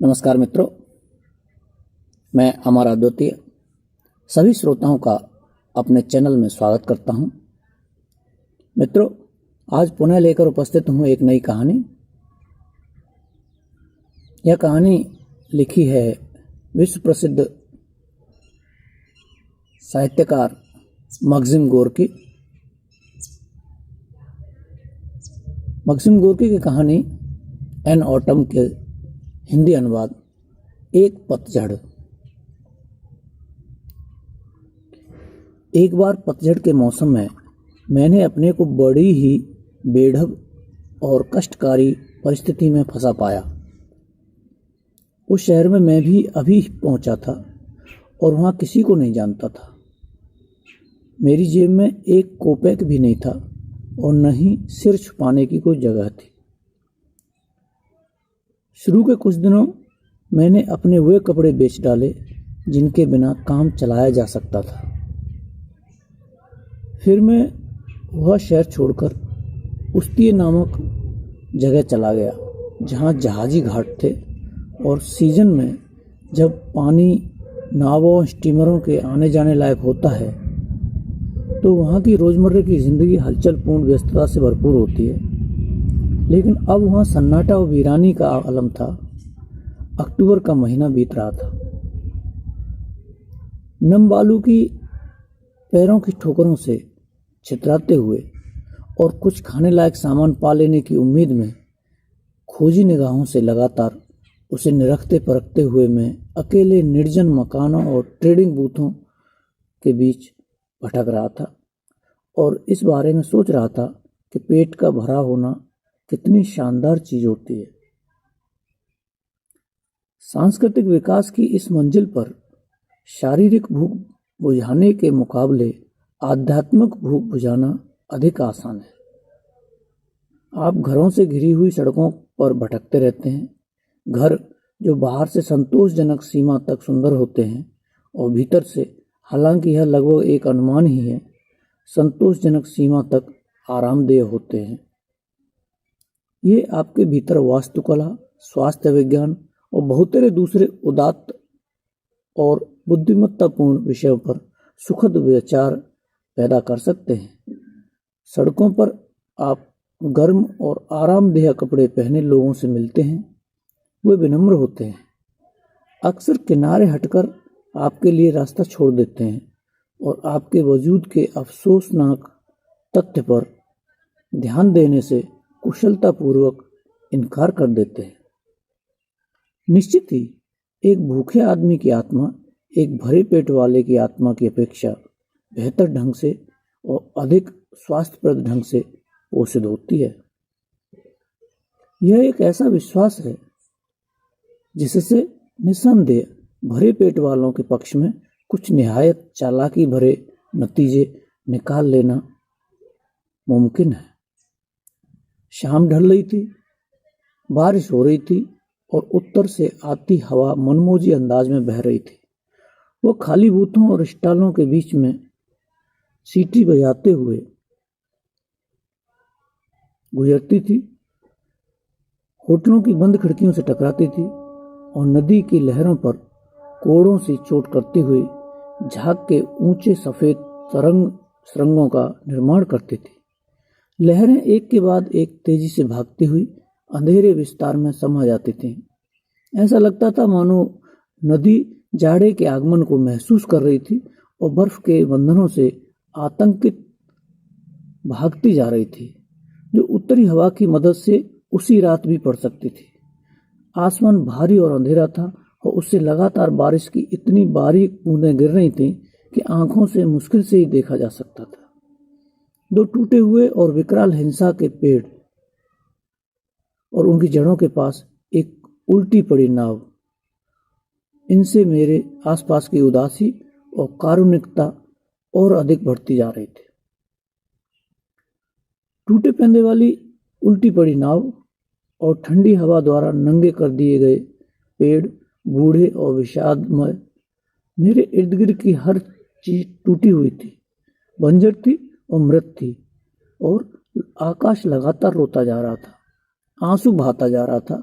नमस्कार मित्रों, मैं अमर अद्वितीय सभी श्रोताओं का अपने चैनल में स्वागत करता हूं। मित्रों, आज पुनः लेकर उपस्थित हूं एक नई कहानी। यह कहानी लिखी है विश्व प्रसिद्ध साहित्यकार मक्सिम गोर्की। मक्सिम गोर्की की कहानी एन ऑटम के हिंदी अनुवाद एक पतझड़। एक बार पतझड़ के मौसम में मैंने अपने को बड़ी ही बेढब और कष्टकारी परिस्थिति में फंसा पाया। उस शहर में मैं भी अभी पहुंचा था और वहां किसी को नहीं जानता था। मेरी जेब में एक कोपैक भी नहीं था और न ही सिर छुपाने की कोई जगह थी। शुरू के कुछ दिनों मैंने अपने वे कपड़े बेच डाले जिनके बिना काम चलाया जा सकता था। फिर मैं वह शहर छोड़कर उस्तिय नामक जगह चला गया, जहां जहाजी घाट थे और सीजन में जब पानी नावों स्टीमरों के आने जाने लायक होता है तो वहाँ की रोज़मर्रा की ज़िंदगी हलचल पूर्ण व्यस्तता से भरपूर होती है। लेकिन अब वहाँ सन्नाटा और वीरानी का आलम था। अक्टूबर का महीना बीत रहा था। नम बालू की पैरों की ठोकरों से छितराते हुए और कुछ खाने लायक सामान पा लेने की उम्मीद में खोजी निगाहों से लगातार उसे निरखते परखते हुए मैं अकेले निर्जन मकानों और ट्रेडिंग बूथों के बीच भटक रहा था और इस बारे में सोच रहा था कि पेट का भरा होना कितनी शानदार चीज होती है। सांस्कृतिक विकास की इस मंजिल पर शारीरिक भूख बुझाने के मुकाबले आध्यात्मिक भूख बुझाना अधिक आसान है। आप घरों से घिरी हुई सड़कों पर भटकते रहते हैं, घर जो बाहर से संतोषजनक सीमा तक सुंदर होते हैं और भीतर से, हालांकि यह लगभग एक अनुमान ही है, संतोषजनक सीमा तक आरामदेह होते हैं। ये आपके भीतर वास्तुकला, स्वास्थ्य विज्ञान और बहुतेरे दूसरे उदात्त और बुद्धिमत्तापूर्ण विषयों पर सुखद विचार पैदा कर सकते हैं। सड़कों पर आप गर्म और आरामदेह कपड़े पहने लोगों से मिलते हैं। वे विनम्र होते हैं, अक्सर किनारे हटकर आपके लिए रास्ता छोड़ देते हैं और आपके वजूद के अफसोसनाक तथ्य पर ध्यान देने से कुशलतापूर्वक इनकार कर देते हैं। निश्चित ही एक भूखे आदमी की आत्मा एक भरे पेट वाले की आत्मा की अपेक्षा बेहतर ढंग से और अधिक स्वास्थ्यप्रद ढंग से पोषित होती है। यह एक ऐसा विश्वास है जिससे निस्संदेह भरे पेट वालों के पक्ष में कुछ निहायत चालाकी भरे नतीजे निकाल लेना मुमकिन है। शाम ढल रही थी, बारिश हो रही थी और उत्तर से आती हवा मनमोजी अंदाज में बह रही थी। वो खाली बूथों और स्टॉलों के बीच में सीटी बजाते हुए गुजरती थी, होटलों की बंद खिड़कियों से टकराती थी और नदी की लहरों पर कोड़ों से चोट करते हुए झाग के ऊंचे सफेद सुरंगों का निर्माण करती थी। लहरें एक के बाद एक तेजी से भागती हुई अंधेरे विस्तार में समा जाती थीं। ऐसा लगता था मानो नदी जाड़े के आगमन को महसूस कर रही थी और बर्फ के बंधनों से आतंकित भागती जा रही थी, जो उत्तरी हवा की मदद से उसी रात भी पड़ सकती थी। आसमान भारी और अंधेरा था और उससे लगातार बारिश की इतनी बारीक बूंदें गिर रही थीं कि आंखों से मुश्किल से ही देखा जा सकता था। दो टूटे हुए और विकराल हिंसा के पेड़ और उनकी जड़ों के पास एक उल्टी पड़ी नाव, इनसे मेरे आसपास की उदासी और कारुणिकता और अधिक बढ़ती जा रही थी। टूटे पेंदे वाली उल्टी पड़ी नाव और ठंडी हवा द्वारा नंगे कर दिए गए पेड़, बूढ़े और विषादमय, मेरे इर्द गिर्द की हर चीज टूटी हुई थी, बंजर थी और मृत थी और आकाश लगातार रोता जा रहा था, आंसू बहाता जा रहा था।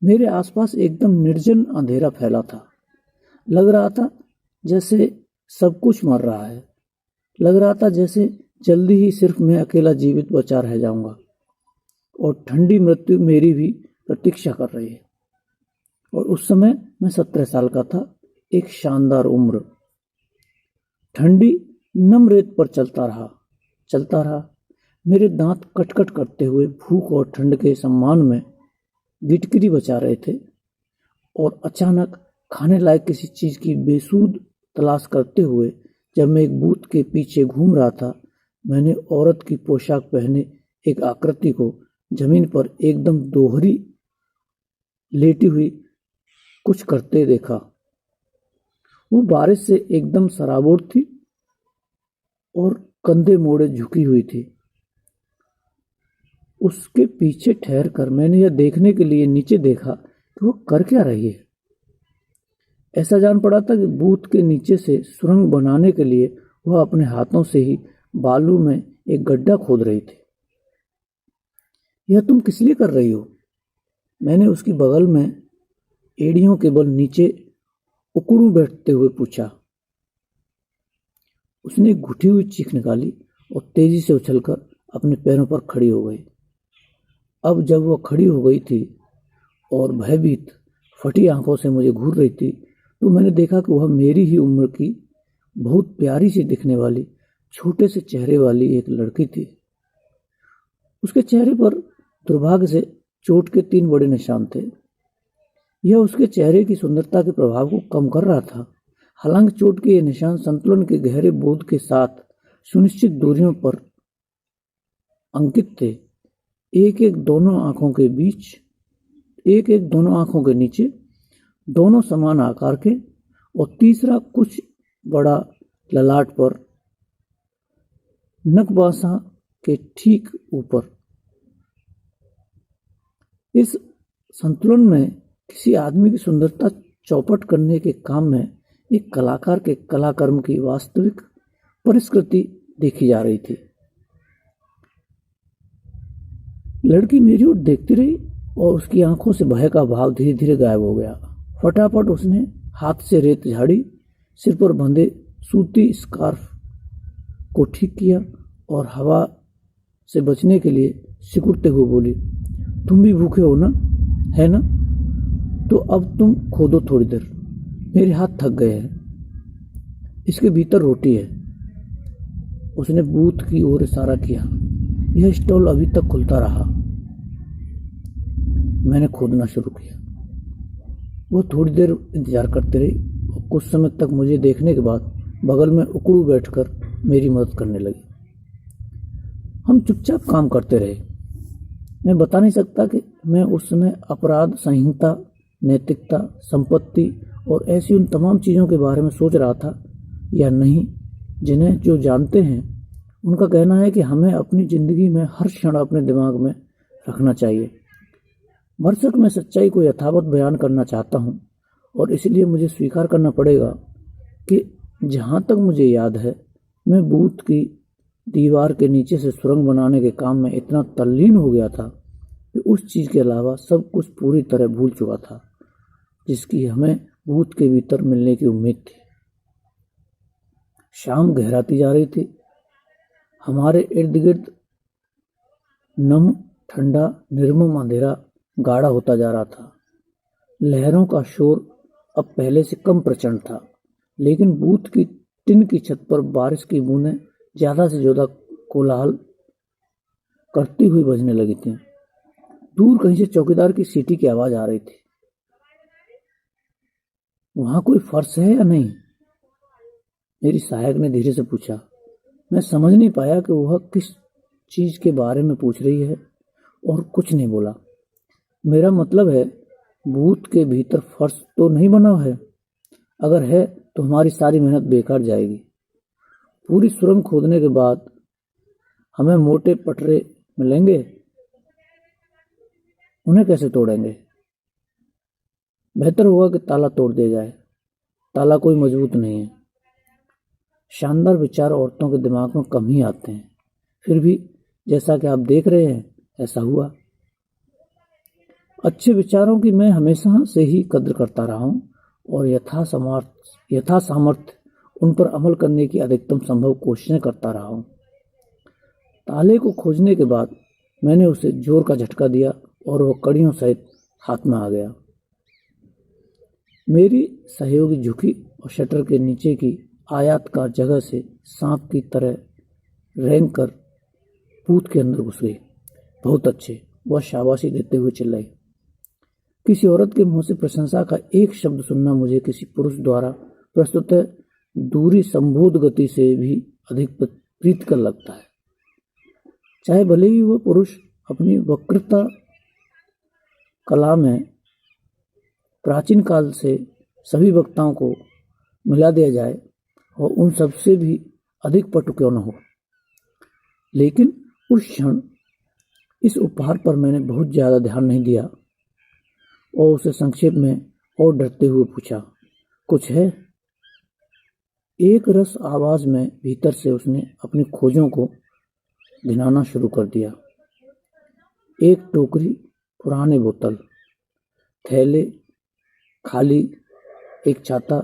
मेरे आसपास एकदम निर्जन अंधेरा फैला था। लग रहा था जैसे सब कुछ मर रहा है। लग रहा था जैसे जल्दी ही सिर्फ मैं अकेला जीवित बचा रह जाऊंगा और ठंडी मृत्यु मेरी भी प्रतीक्षा कर रही है। और उस समय मैं 17 साल का था, एक शानदार उम्र। ठंडी नम रेत पर चलता रहा। मेरे दांत कटकट करते हुए भूख और ठंड के सम्मान में गिटकिरी बचा रहे थे। और अचानक खाने लायक किसी चीज की बेसुध तलाश करते हुए जब मैं एक बूथ के पीछे घूम रहा था, मैंने औरत की पोशाक पहने एक आकृति को जमीन पर एकदम दोहरी लेटी हुई कुछ करते देखा। वो बारिश से एकदम सराबोर थी और कंधे मोड़े झुकी हुई थी। उसके पीछे ठहर कर मैंने यह देखने के लिए नीचे देखा कि वो कर क्या रही है। ऐसा जान पड़ा था कि बूथ के नीचे से सुरंग बनाने के लिए वह अपने हाथों से ही बालू में एक गड्ढा खोद रही थी। यह तुम किस लिए कर रही हो? मैंने उसकी बगल में एड़ियों के बल नीचे उकड़ू बैठते हुए पूछा। उसने घुटी हुई चीख निकाली और तेजी से उछलकर अपने पैरों पर खड़ी हो गई। अब जब वह खड़ी हो गई थी और भयभीत फटी आंखों से मुझे घूर रही थी, तो मैंने देखा कि वह मेरी ही उम्र की बहुत प्यारी सी दिखने वाली छोटे से चेहरे वाली एक लड़की थी। उसके चेहरे पर दुर्भाग्य से चोट के 3 बड़े निशान थे। यह उसके चेहरे की सुंदरता के प्रभाव को कम कर रहा था। हालांकि चोट के ये निशान संतुलन के गहरे बोध के साथ सुनिश्चित दूरियों पर अंकित थे। एक एक दोनों आंखों के बीच, एक एक दोनों आंखों के नीचे, दोनों समान आकार के, और तीसरा कुछ बड़ा ललाट पर, नकबासा के ठीक ऊपर। इस संतुलन में किसी आदमी की सुंदरता चौपट करने के काम में एक कलाकार के कलाकर्म की वास्तविक परिस्कृति देखी जा रही थी। लड़की मेरी ओर देखती रही और उसकी आंखों से भय का भाव धीरे धीरे गायब हो गया। फटाफट उसने हाथ से रेत झाड़ी, सिर पर बंधे सूती स्कार्फ को ठीक किया और हवा से बचने के लिए सिकुड़ते हुए बोली, तुम भी भूखे हो ना, है ना? तो अब तुम खोदो थोड़ी देर, मेरे हाथ थक गए हैं। इसके भीतर रोटी है। उसने बूथ की ओर इशारा किया। यह स्टॉल अभी तक खुलता रहा। मैंने खोदना शुरू किया। वो थोड़ी देर इंतजार करते रही और कुछ समय तक मुझे देखने के बाद बगल में उकड़ू बैठकर मेरी मदद करने लगी। हम चुपचाप काम करते रहे। मैं बता नहीं सकता कि मैं उस समय अपराध संहिता, नैतिकता, संपत्ति और ऐसी उन तमाम चीज़ों के बारे में सोच रहा था या नहीं जिन्हें जो जानते हैं उनका कहना है कि हमें अपनी ज़िंदगी में हर क्षण अपने दिमाग में रखना चाहिए। भरसक मैं सच्चाई को यथावत बयान करना चाहता हूँ और इसलिए मुझे स्वीकार करना पड़ेगा कि जहाँ तक मुझे याद है, मैं बूथ की दीवार के नीचे से सुरंग बनाने के काम में इतना तल्लीन हो गया था कि उस चीज़ के अलावा सब कुछ पूरी तरह भूल चुका था जिसकी हमें बूथ के भीतर मिलने की उम्मीद थी। शाम गहराती जा रही थी। हमारे इर्द गिर्द नम, ठंडा, निर्मम अंधेरा गाढ़ा होता जा रहा था। लहरों का शोर अब पहले से कम प्रचंड था, लेकिन बूथ की टिन की छत पर बारिश की बूंदें ज्यादा से ज्यादा कोलाहल करती हुई बजने लगी थी। दूर कहीं से चौकीदार की सीटी की आवाज आ रही थी। वहां कोई फर्श है या नहीं? मेरी सहायक ने धीरे से पूछा। मैं समझ नहीं पाया कि वह किस चीज के बारे में पूछ रही है और कुछ नहीं बोला। मेरा मतलब है, बूथ के भीतर फर्श तो नहीं बना है। अगर है तो हमारी सारी मेहनत बेकार जाएगी। पूरी सुरंग खोदने के बाद हमें मोटे पटरे मिलेंगे, उन्हें कैसे तोड़ेंगे? बेहतर होगा कि ताला तोड़ दिया जाए। ताला कोई मजबूत नहीं है। शानदार विचार औरतों के दिमाग में कम ही आते हैं। फिर भी जैसा कि आप देख रहे हैं, ऐसा हुआ। अच्छे विचारों की मैं हमेशा से ही कद्र करता रहा हूँ और यथा सामर्थ्य उन पर अमल करने की अधिकतम संभव कोशिशें करता रहा हूँ। ताले को खोजने के बाद मैंने उसे जोर का झटका दिया और वह कड़ियों सहित हाथ में आ गया। मेरी सहयोगी झुकी और शटर के नीचे की आयताकार जगह से सांप की तरह रेंग कर बूथ के अंदर घुस गई। बहुत अच्छे, वह शाबाशी देते हुए चिल्लाई। किसी औरत के मुंह से प्रशंसा का एक शब्द सुनना मुझे किसी पुरुष द्वारा प्रस्तुत दूरी संबोध गति से भी अधिक प्रीतिकर लगता है, चाहे भले ही वह पुरुष अपनी वक्रता कला में प्राचीन काल से सभी वक्ताओं को मिला दिया जाए और उन सबसे भी अधिक पटु क्यों न हो। लेकिन उस क्षण इस उपहार पर मैंने बहुत ज्यादा ध्यान नहीं दिया और उसे संक्षेप में और डरते हुए पूछा, कुछ है? एक रस आवाज में भीतर से उसने अपनी खोजों को गिनाना शुरू कर दिया। एक टोकरी पुराने बोतल, थैले खाली, एक छाता,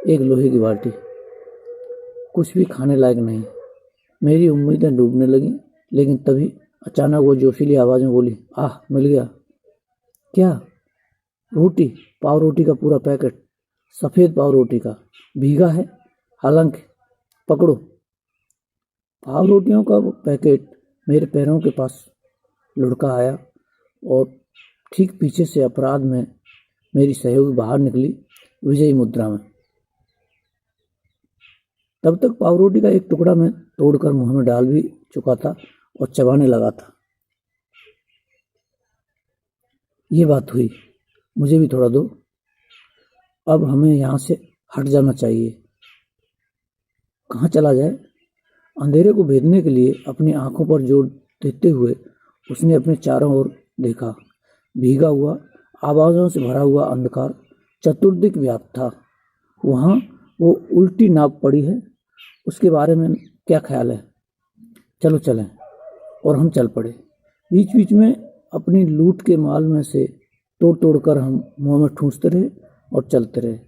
एक लोहे की बाल्टी। कुछ भी खाने लायक नहीं। मेरी उम्मीदें डूबने लगी, लेकिन तभी अचानक वो जोशीली आवाज में बोली, आह, मिल गया। क्या? रोटी, पाव रोटी का पूरा पैकेट, सफेद पाव रोटी का, भीगा है हालांकि, पकड़ो। पाव रोटियों का वो पैकेट मेरे पैरों के पास लुढ़का आया और ठीक पीछे से अपराध में मेरी सहयोगी बाहर निकली विजयी मुद्रा में। तब तक पाव रोटी का एक टुकड़ा मैं तोड़कर मुंह में डाल भी चुका था और चबाने लगा था। ये बात हुई, मुझे भी थोड़ा दो। अब हमें यहाँ से हट जाना चाहिए। कहाँ चला जाए? अंधेरे को भेदने के लिए अपनी आंखों पर जोर देते हुए उसने अपने चारों ओर देखा। भीगा हुआ, आवाजों से भरा हुआ अंधकार चतुर्दिक व्याप्त था। वहाँ वो उल्टी नाव पड़ी है, उसके बारे में क्या ख्याल है? चलो चलें। और हम चल पड़े। बीच बीच में अपनी लूट के माल में से तोड़ तोड़ कर हम मुँह में ठूंसते रहे और चलते रहे।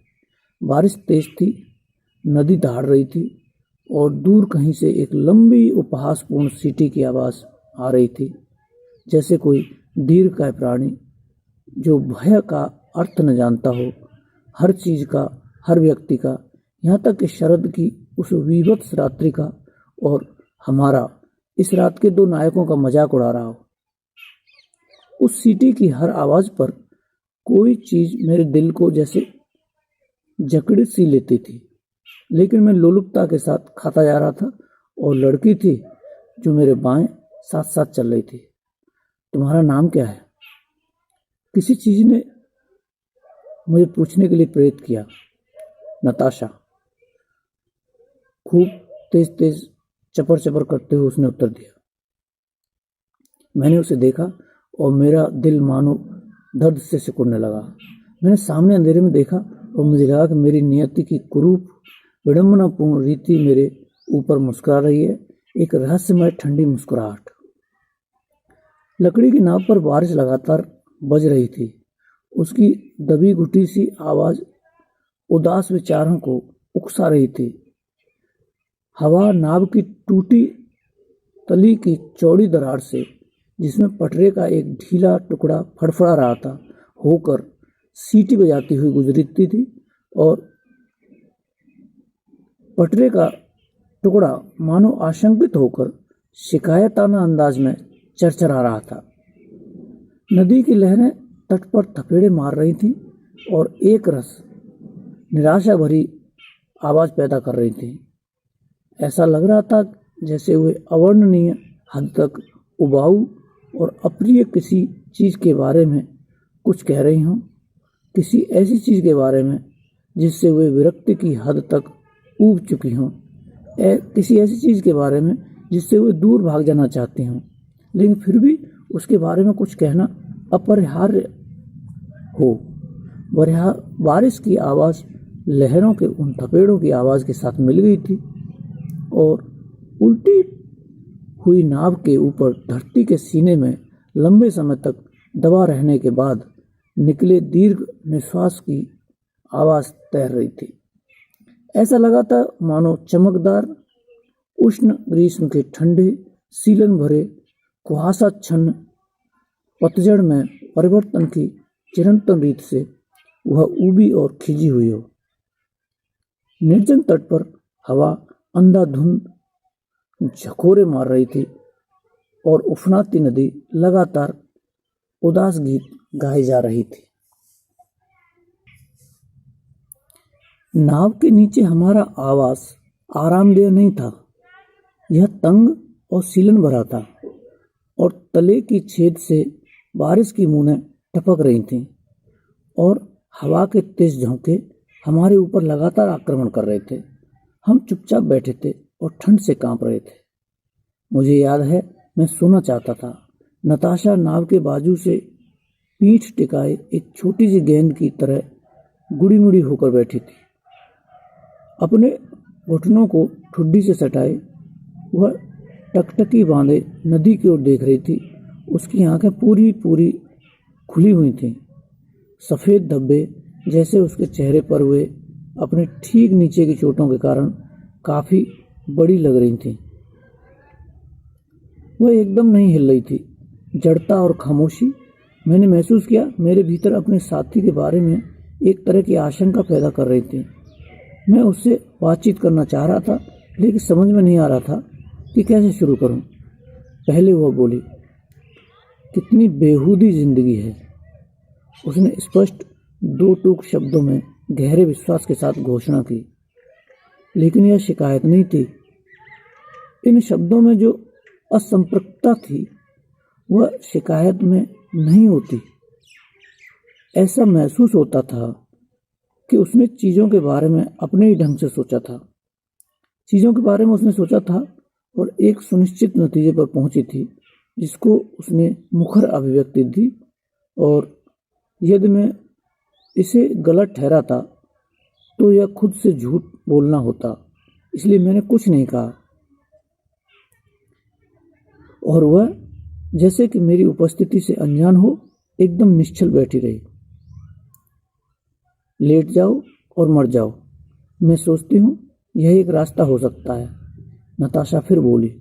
बारिश तेज थी, नदी दहाड़ रही थी और दूर कहीं से एक लंबी उपहासपूर्ण सीटी की आवाज आ रही थी, जैसे कोई दीर्घकाय प्राणी जो भय का अर्थ न जानता हो, हर चीज का, हर व्यक्ति का, यहाँ तक कि शरद की उस विभत्स रात्रि का और हमारा, इस रात के दो नायकों का मजाक उड़ा रहा हो। उस सीटी की हर आवाज पर कोई चीज मेरे दिल को जैसे जकड़ सी लेती थी, लेकिन मैं लोलुपता के साथ खाता जा रहा था और लड़की थी जो मेरे बाएं साथ साथ चल रही थी। तुम्हारा नाम क्या है? किसी चीज ने मुझे पूछने के लिए प्रेरित किया। नताशा। खूब तेज तेज चपर चपर करते हुए उसने उत्तर दिया। मैंने उसे देखा और मेरा दिल मानो दर्द से सिकुड़ने लगा। मैंने सामने अंधेरे में देखा और मुझे लगा कि मेरी नियति की कुरूप विडंबनापूर्ण रीति मेरे ऊपर मुस्कुरा रही है, एक रहस्यमय ठंडी मुस्कुराहट। लकड़ी की नाव पर बारिश लगातार बज रही थी। उसकी दबी घुटी सी आवाज उदास विचारों को उकसा रही थी। हवा नाव की टूटी तली की चौड़ी दरार से, जिसमें पटरे का एक ढीला टुकड़ा फड़फड़ा रहा था, होकर सीटी बजाती हुई गुजरती थी और पटरे का टुकड़ा मानो आशंकित होकर शिकायताना अंदाज में चरचरा रहा था। नदी की लहरें तट पर थपेड़े मार रही थीं और एक रस निराशा भरी आवाज पैदा कर रही थी। ऐसा लग रहा था जैसे वे अवर्णनीय हद तक उबाऊ और अप्रिय किसी चीज के बारे में कुछ कह रही हों, किसी ऐसी चीज के बारे में जिससे वे विरक्ति की हद तक ऊब चुकी हों, किसी ऐसी चीज के बारे में जिससे वे दूर भाग जाना चाहती हों, लेकिन फिर भी उसके बारे में कुछ कहना अपरिहार्य हो। बारिश की आवाज लहरों के उन थपेड़ों की आवाज के साथ मिल गई थी और उल्टी हुई नाव के ऊपर धरती के सीने में लंबे समय तक दबा रहने के बाद निकले दीर्घ निश्वास की आवाज़ तैर रही थी। ऐसा लगा था मानो चमकदार उष्ण ग्रीष्म के ठंडे सीलन भरे कुहासाच्छन्न पतझड़ में परिवर्तन की चिरंतन रीत से वह ऊबी और खिजी हुई हो। निर्जन तट पर हवा अंधाधुंध झकोरे मार रही थी और उफनाती नदी लगातार उदास गीत गाए जा रही थी। नाव के नीचे हमारा आवास आरामदेह नहीं था। यह तंग और सीलन भरा था और तले की छेद से बारिश की बूंदें टपक रही थीं और हवा के तेज झोंके हमारे ऊपर लगातार आक्रमण कर रहे थे। हम चुपचाप बैठे थे और ठंड से कांप रहे थे। मुझे याद है मैं सोना चाहता था। नताशा नाव के बाजू से पीठ टिकाए एक छोटी सी गेंद की तरह गुड़ी मुड़ी होकर बैठी थी। अपने घुटनों को ठुड्डी से सटाए वह टकटकी बांधे नदी की ओर देख रही थी। उसकी आंखें पूरी पूरी खुली हुई थीं। सफ़ेद धब्बे जैसे उसके चेहरे पर हुए अपने ठीक नीचे की चोटों के कारण काफ़ी बड़ी लग रही थीं। वह एकदम नहीं हिल रही थी। जड़ता और खामोशी। मैंने महसूस किया मेरे भीतर अपने साथी के बारे में एक तरह की आशंका पैदा कर रही थी। मैं उससे बातचीत करना चाह रहा था लेकिन समझ में नहीं आ रहा था कि कैसे शुरू करूं। पहले वह बोली, कितनी बेहूदी जिंदगी है। उसने स्पष्ट दो टूक शब्दों में गहरे विश्वास के साथ घोषणा की, लेकिन यह शिकायत नहीं थी। इन शब्दों में जो असंप्रक्ता थी वह शिकायत में नहीं होती। ऐसा महसूस होता था कि उसने चीज़ों के बारे में अपने ही ढंग से सोचा था। चीज़ों के बारे में उसने सोचा था और एक सुनिश्चित नतीजे पर पहुंची थी जिसको उसने मुखर अभिव्यक्ति दी। और यदि मैं इसे गलत ठहराता तो यह खुद से झूठ बोलना होता, इसलिए मैंने कुछ नहीं कहा और वह जैसे कि मेरी उपस्थिति से अनजान हो एकदम निश्चल बैठी रही। लेट जाओ और मर जाओ, मैं सोचती हूँ यह एक रास्ता हो सकता है, नताशा फिर बोली,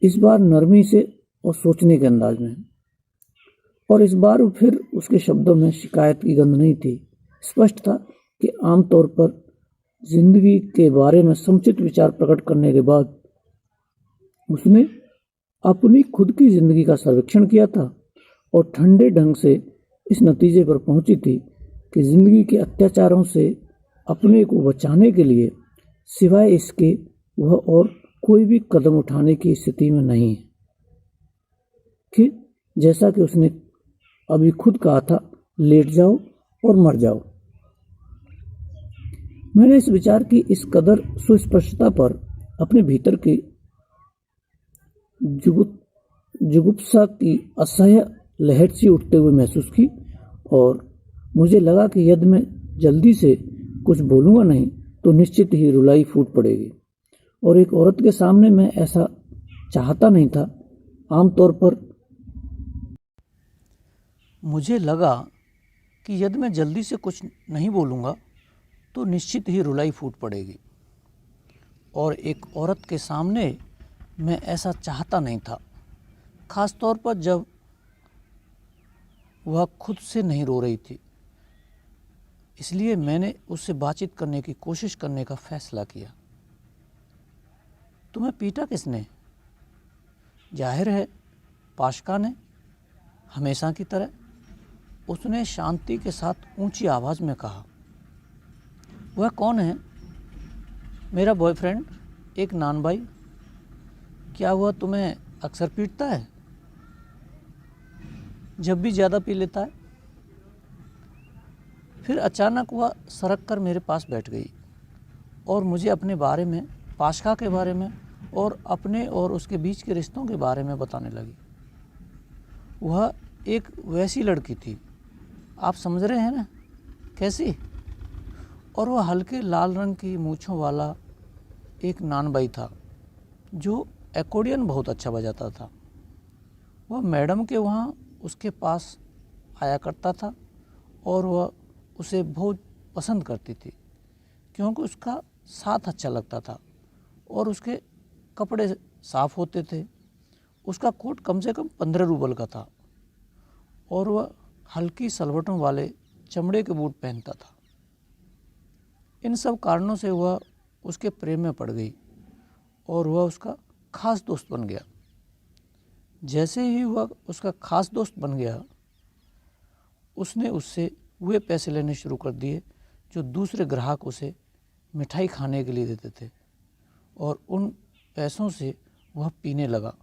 इस बार नरमी से और सोचने के अंदाज में। और इस बार फिर उसके शब्दों में शिकायत की गंध नहीं थी। स्पष्ट था कि आमतौर पर जिंदगी के बारे में समुचित विचार प्रकट करने के बाद उसने अपनी खुद की जिंदगी का सर्वेक्षण किया था और ठंडे ढंग से इस नतीजे पर पहुंची थी कि जिंदगी के अत्याचारों से अपने को बचाने के लिए सिवाय इसके वह और कोई भी कदम उठाने की स्थिति में नहीं है। कि जैसा कि उसने अभी खुद कहा था, लेट जाओ और मर जाओ। मैंने इस विचार की इस कदर सुस्पष्टता पर अपने भीतर की जुगुप्सा की असह्य लहर सी उठते हुए महसूस की और मुझे लगा कि यदि मैं जल्दी से कुछ बोलूँगा नहीं तो निश्चित ही रुलाई फूट पड़ेगी। और एक औरत के सामने मैं ऐसा चाहता नहीं था। आमतौर पर मुझे लगा कि यदि मैं जल्दी से कुछ नहीं बोलूँगा तो निश्चित ही रुलाई फूट पड़ेगी। और एक औरत के सामने मैं ऐसा चाहता नहीं था, ख़ास तौर पर जब वह खुद से नहीं रो रही थी। इसलिए मैंने उससे बातचीत करने की कोशिश करने का फैसला किया। तुम्हें पीटा किसने? जाहिर है पाशका ने, हमेशा की तरह। उसने शांति के साथ ऊंची आवाज़ में कहा। वह कौन है? मेरा बॉयफ्रेंड, एक नान भाई। क्या वह तुम्हें अक्सर पीटता है? जब भी ज़्यादा पी लेता है। फिर अचानक वह सरक कर मेरे पास बैठ गई और मुझे अपने बारे में, पाशका के बारे में और अपने और उसके बीच के रिश्तों के बारे में बताने लगी। वह एक वैसी लड़की थी, आप समझ रहे हैं ना कैसी? और वह हल्के लाल रंग की मूँछों वाला एक नानबाई था जो एक्कोर्डियन बहुत अच्छा बजाता था। वह मैडम के वहाँ उसके पास आया करता था और वह उसे बहुत पसंद करती थी, क्योंकि उसका साथ अच्छा लगता था और उसके कपड़े साफ होते थे। उसका कोट कम से कम 15 रूबल का था और वह हल्की सलवटों वाले चमड़े के बूट पहनता था। इन सब कारणों से वह उसके प्रेम में पड़ गई और वह उसका खास दोस्त बन गया। जैसे ही वह उसका खास दोस्त बन गया, उसने उससे वे पैसे लेने शुरू कर दिए जो दूसरे ग्राहक उसे मिठाई खाने के लिए देते थे, और उन पैसों से वह पीने लगा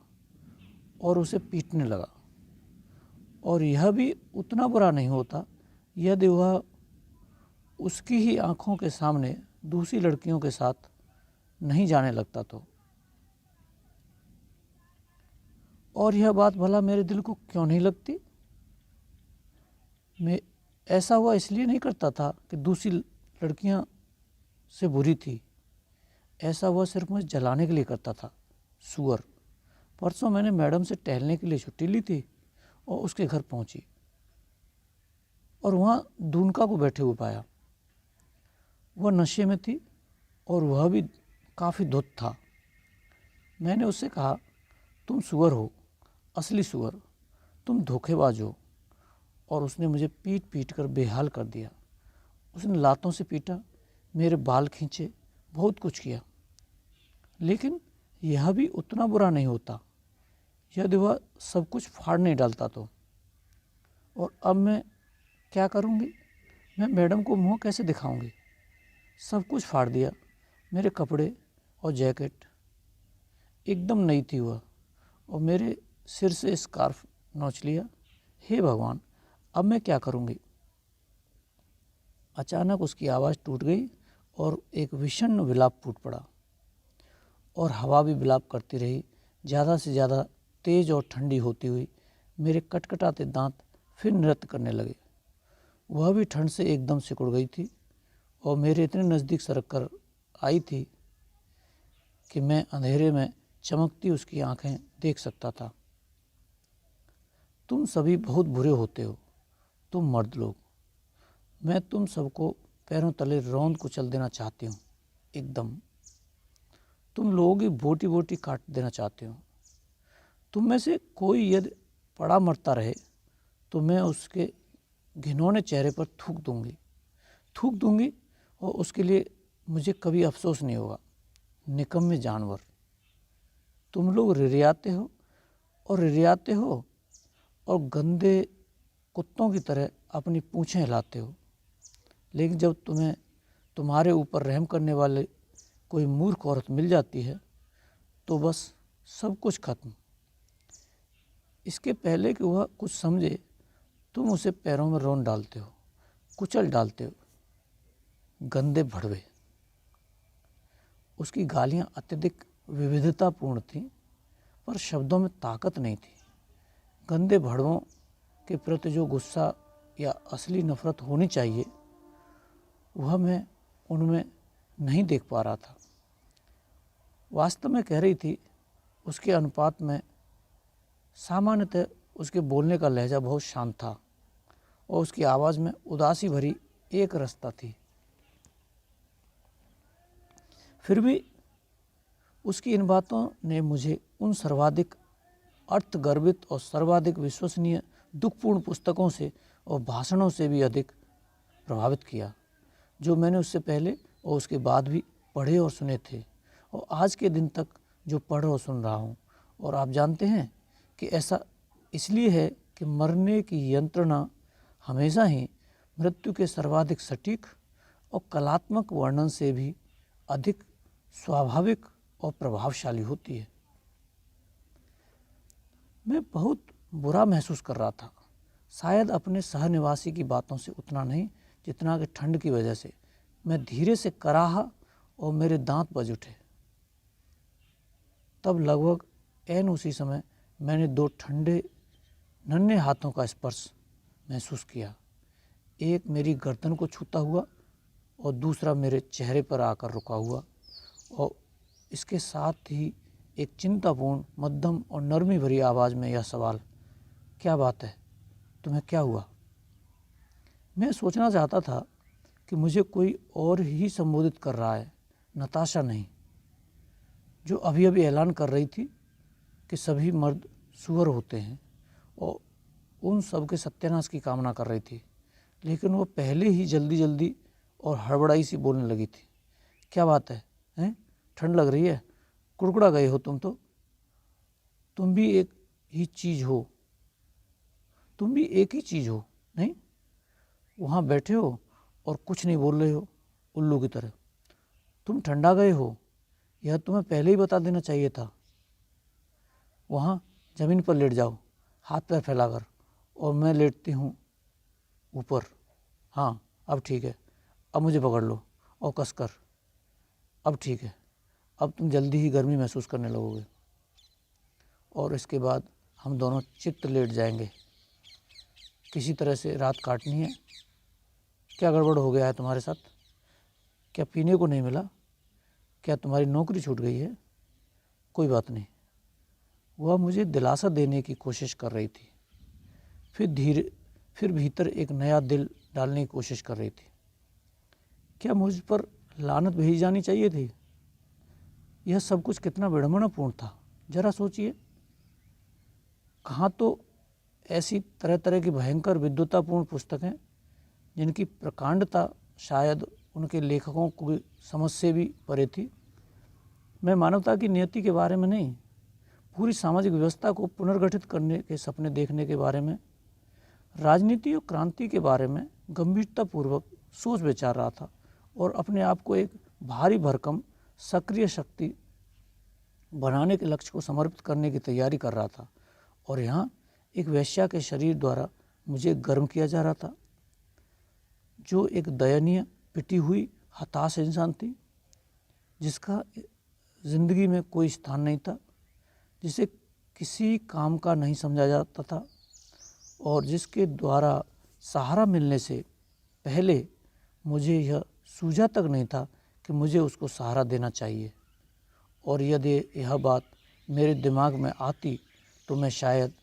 और उसे पीटने लगा। और यह भी उतना बुरा नहीं होता यदि वह उसकी ही आंखों के सामने दूसरी लड़कियों के साथ नहीं जाने लगता तो। और यह बात भला मेरे दिल को क्यों नहीं लगती? मैं ऐसा वह इसलिए नहीं करता था कि दूसरी लड़कियां से बुरी थी, ऐसा वह सिर्फ मुझे जलाने के लिए करता था। सुअर। परसों मैंने मैडम से टहलने के लिए छुट्टी ली थी और उसके घर पहुंची और वहाँ दूनका को बैठे हुए पाया। वह नशे में थी और वह भी काफ़ी धुत था। मैंने उससे कहा, तुम सुअर हो, असली सुअर, तुम धोखेबाज हो। और उसने मुझे पीट पीट कर बेहाल कर दिया। उसने लातों से पीटा, मेरे बाल खींचे, बहुत कुछ किया। लेकिन यह भी उतना बुरा नहीं होता यदि वह सब कुछ फाड़ नहीं डालता तो। और अब मैं क्या करूँगी? मैं मैडम को मुँह कैसे दिखाऊंगी? सब कुछ फाड़ दिया। मेरे कपड़े और जैकेट एकदम नई थी वह, और मेरे सिर से स्कार्फ नोच लिया। हे भगवान, अब मैं क्या करूँगी? अचानक उसकी आवाज़ टूट गई और एक विषण्ण विलाप फूट पड़ा, और हवा भी विलाप करती रही, ज़्यादा से ज़्यादा तेज और ठंडी होती हुई। मेरे कटकटाते दांत फिर नृत्य करने लगे। वह भी ठंड से एकदम सिकुड़ गई थी और मेरे इतने नज़दीक सरक कर आई थी कि मैं अंधेरे में चमकती उसकी आंखें देख सकता था। तुम सभी बहुत बुरे होते हो, तुम मर्द लोग। मैं तुम सबको पैरों तले रौंद कुचल देना चाहती हूँ एकदम। तुम लोगों की बोटी बोटी काट देना चाहती हूँ। तुम में से कोई यदि पड़ा मरता रहे तो मैं उसके घिनौने चेहरे पर थूक दूंगी और उसके लिए मुझे कभी अफसोस नहीं होगा। निकम्मे जानवर, तुम लोग रिरियाते हो और गंदे कुत्तों की तरह अपनी पूँछें हिलाते हो। लेकिन जब तुम्हें तुम्हारे ऊपर रहम करने वाले कोई मूर्ख औरत मिल जाती है तो बस सब कुछ खत्म। इसके पहले कि वह कुछ समझे, तुम उसे पैरों में रौंद डालते हो, कुचल डालते हो। गंदे भड़वे। उसकी गालियाँ अत्यधिक विविधतापूर्ण थीं, पर शब्दों में ताकत नहीं थी। गंदे भड़वों के प्रति जो गुस्सा या असली नफरत होनी चाहिए, वह मैं उनमें नहीं देख पा रहा था। वास्तव में कह रही थी, उसके अनुपात में सामान्यतः उसके बोलने का लहजा बहुत शांत था और उसकी आवाज़ में उदासी भरी एक रसता थी। फिर भी उसकी इन बातों ने मुझे उन सर्वाधिक अर्थगर्भित और सर्वाधिक विश्वसनीय दुखपूर्ण पुस्तकों से और भाषणों से भी अधिक प्रभावित किया, जो मैंने उससे पहले और उसके बाद भी पढ़े और सुने थे, और आज के दिन तक जो पढ़ और सुन रहा हूँ। और आप जानते हैं कि ऐसा इसलिए है कि मरने की यंत्रणा हमेशा ही मृत्यु के सर्वाधिक सटीक और कलात्मक वर्णन से भी अधिक स्वाभाविक और प्रभावशाली होती है। मैं बहुत बुरा महसूस कर रहा था, शायद अपने सहनिवासी की बातों से उतना नहीं जितना कि ठंड की वजह से। मैं धीरे से कराहा और मेरे दांत बज उठे। तब लगभग ऐन उसी समय मैंने दो ठंडे नन्हे हाथों का स्पर्श महसूस किया, एक मेरी गर्दन को छूता हुआ और दूसरा मेरे चेहरे पर आकर रुका हुआ, और इसके साथ ही एक चिंतापूर्ण, मध्यम और नरमी भरी आवाज़ में यह सवाल, क्या बात है, तुम्हें क्या हुआ? मैं सोचना चाहता था कि मुझे कोई और ही संबोधित कर रहा है, नताशा नहीं, जो अभी अभी ऐलान कर रही थी कि सभी मर्द सुअर होते हैं और उन सब के सत्यानाश की कामना कर रही थी। लेकिन वो पहले ही जल्दी जल्दी और हड़बड़ाई सी बोलने लगी थी। क्या बात है, हैं? ठंड लग रही है, कुड़कुड़ा गए हो तुम तो। तुम भी एक ही चीज़ हो, तुम भी एक ही चीज़ हो, नहीं? वहाँ बैठे हो और कुछ नहीं बोल रहे हो, उल्लू की तरह। तुम ठंडा गए हो, यह तुम्हें पहले ही बता देना चाहिए था। वहाँ ज़मीन पर लेट जाओ, हाथ पैर फैलाकर, और मैं लेटती हूँ ऊपर। हाँ, अब ठीक है। अब मुझे पकड़ लो और कसकर। अब ठीक है। अब तुम जल्दी ही गर्मी महसूस करने लगोगे और इसके बाद हम दोनों चित्त लेट जाएंगे। किसी तरह से रात काटनी है। क्या गड़बड़ हो गया है तुम्हारे साथ? क्या पीने को नहीं मिला? क्या तुम्हारी नौकरी छूट गई है? कोई बात नहीं। वह मुझे दिलासा देने की कोशिश कर रही थी। फिर भीतर एक नया दिल डालने की कोशिश कर रही थी। क्या मुझ पर लानत भेजी जानी चाहिए थी? यह सब कुछ कितना विडंबनापूर्ण था, जरा सोचिए। कहाँ तो ऐसी तरह तरह की भयंकर विद्वतापूर्ण पुस्तकें जिनकी प्रकांडता शायद उनके लेखकों को समझ से भी परे थी। मैं मानवता की नियति के बारे में नहीं, पूरी सामाजिक व्यवस्था को पुनर्गठित करने के सपने देखने के बारे में, राजनीति और क्रांति के बारे में गंभीरतापूर्वक सोच विचार रहा था और अपने आप को एक भारी भरकम सक्रिय शक्ति बनाने के लक्ष्य को समर्पित करने की तैयारी कर रहा था। और यहाँ एक वेश्या के शरीर द्वारा मुझे गर्म किया जा रहा था, जो एक दयनीय, पिटी हुई, हताश इंसान थी, जिसका जिंदगी में कोई स्थान नहीं था, जिसे किसी काम का नहीं समझा जाता था और जिसके द्वारा सहारा मिलने से पहले मुझे यह सूझा तक नहीं था कि मुझे उसको सहारा देना चाहिए। और यदि यह बात मेरे दिमाग में आती तो मैं शायद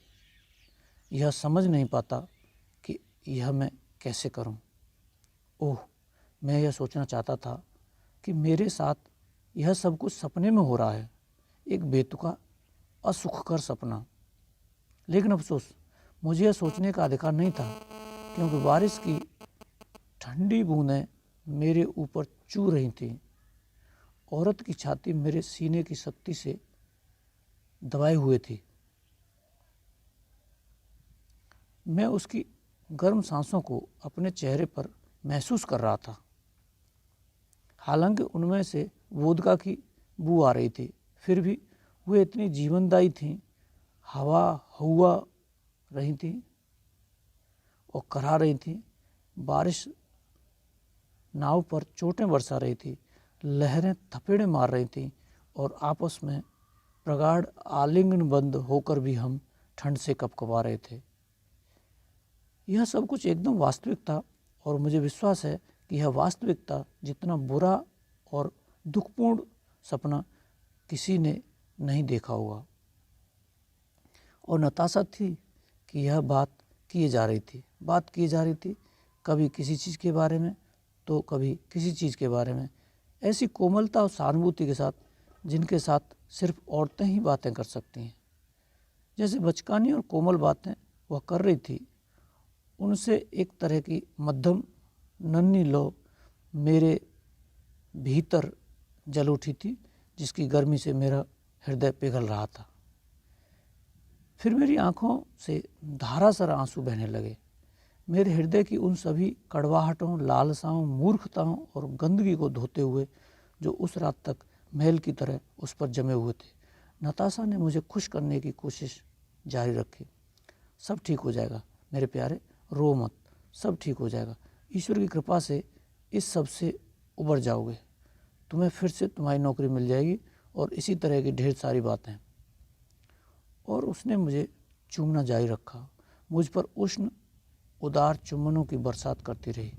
यह समझ नहीं पाता कि यह मैं कैसे करूं। ओह, मैं यह सोचना चाहता था कि मेरे साथ यह सब कुछ सपने में हो रहा है, एक बेतुका असुखकर सपना। लेकिन अफसोस, मुझे यह सोचने का अधिकार नहीं था, क्योंकि बारिश की ठंडी बूंदें मेरे ऊपर चू रही थीं। औरत की छाती मेरे सीने की शक्ति से दबाए हुए थी। मैं उसकी गर्म सांसों को अपने चेहरे पर महसूस कर रहा था। हालांकि उनमें से वोदका की बू आ रही थी, फिर भी वे इतनी जीवनदायी थीं, हवा हुआ रही थी और करा रही थी। बारिश नाव पर चोटें बरसा रही थी, लहरें थपेड़े मार रही थीं और आपस में प्रगाढ़ आलिंगनबंद होकर भी हम ठंड से कपकपा रहे थे। यह सब कुछ एकदम वास्तविक था और मुझे विश्वास है कि यह वास्तविकता जितना बुरा और दुखपूर्ण सपना किसी ने नहीं देखा होगा। और नताशा थी कि यह बात किए जा रही थी, कभी किसी चीज़ के बारे में तो कभी किसी चीज़ के बारे में, ऐसी कोमलता और सहानुभूति के साथ जिनके साथ सिर्फ औरतें ही बातें कर सकती हैं। जैसे बचकानी और कोमल बातें वह कर रही थी, उनसे एक तरह की मध्यम नन्ही लौ मेरे भीतर जल उठी थी, जिसकी गर्मी से मेरा हृदय पिघल रहा था। फिर मेरी आंखों से धारासर आंसू बहने लगे। मेरे हृदय की उन सभी कड़वाहटों, लालसाओं, मूर्खताओं और गंदगी को धोते हुए जो उस रात तक मैल की तरह उस पर जमे हुए थे। नताशा ने मुझे खुश करने की कोशिश जारी रखी। सब ठीक हो जाएगा मेरे प्यारे, रो मत, सब ठीक हो जाएगा। ईश्वर की कृपा से इस सब से उबर जाओगे, तुम्हें फिर से तुम्हारी नौकरी मिल जाएगी और इसी तरह की ढेर सारी बातें। और उसने मुझे चूमना जारी रखा, मुझ पर उष्ण उदार चुम्बनों की बरसात करती रही।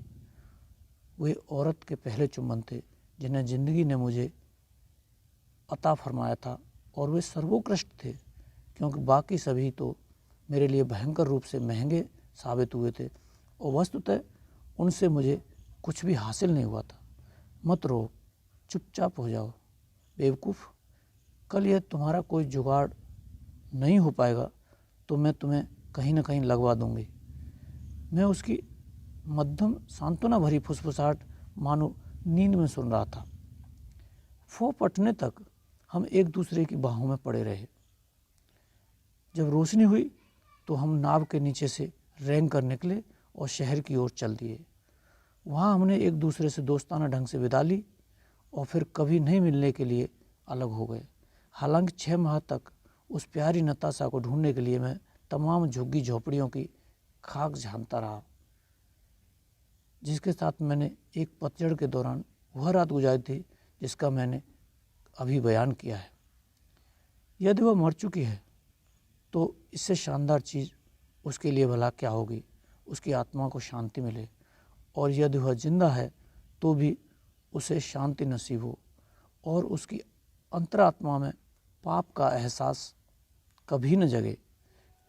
वे औरत के पहले चुम्बन थे जिन्हें जिंदगी ने मुझे अता फरमाया था और वे सर्वोत्कृष्ट थे, क्योंकि बाकी सभी तो मेरे लिए भयंकर रूप से महंगे साबित हुए थे और वस्तुतः उनसे मुझे कुछ भी हासिल नहीं हुआ था। मत रो, चुपचाप हो जाओ बेवकूफ़। कल यह तुम्हारा कोई जुगाड़ नहीं हो पाएगा तो मैं तुम्हें कहीं न कहीं लगवा दूंगी। मैं उसकी मध्यम सांत्वना भरी फुसफुसाहट मानो नींद में सुन रहा था। फो पटने तक हम एक दूसरे की बाहों में पड़े रहे। जब रोशनी हुई तो हम नाव के नीचे से रेंग कर निकले और शहर की ओर चल दिए। वहाँ हमने एक दूसरे से दोस्ताना ढंग से विदा ली और फिर कभी नहीं मिलने के लिए अलग हो गए। हालांकि 6 माह तक उस प्यारी नताशा को ढूंढने के लिए मैं तमाम झुग्गी झोपड़ियों की खाक झानता रहा जिसके साथ मैंने एक पतझड़ के दौरान वह रात गुजारी थी जिसका मैंने अभी बयान किया है। यदि वह मर चुकी है तो इससे शानदार चीज़ उसके लिए भला क्या होगी, उसकी आत्मा को शांति मिले, और यदि वह जिंदा है तो भी उसे शांति नसीब हो और उसकी अंतरात्मा में पाप का एहसास कभी न जगे,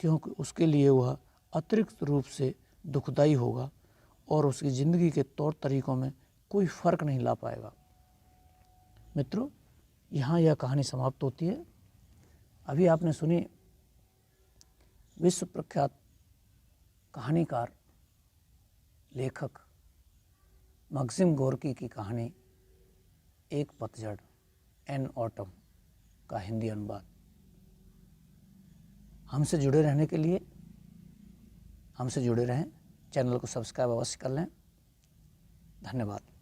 क्योंकि उसके लिए वह अतिरिक्त रूप से दुखदाई होगा और उसकी ज़िंदगी के तौर तरीकों में कोई फ़र्क नहीं ला पाएगा। मित्रों, यहाँ यह कहानी समाप्त होती है। अभी आपने सुनी विश्व प्रख्यात कहानीकार लेखक मैक्सिम गोर्की की कहानी एक पतझड़, एन ऑटम का हिंदी अनुवाद। हमसे जुड़े रहने के लिए हमसे जुड़े रहें, चैनल को सब्सक्राइब अवश्य कर लें। धन्यवाद।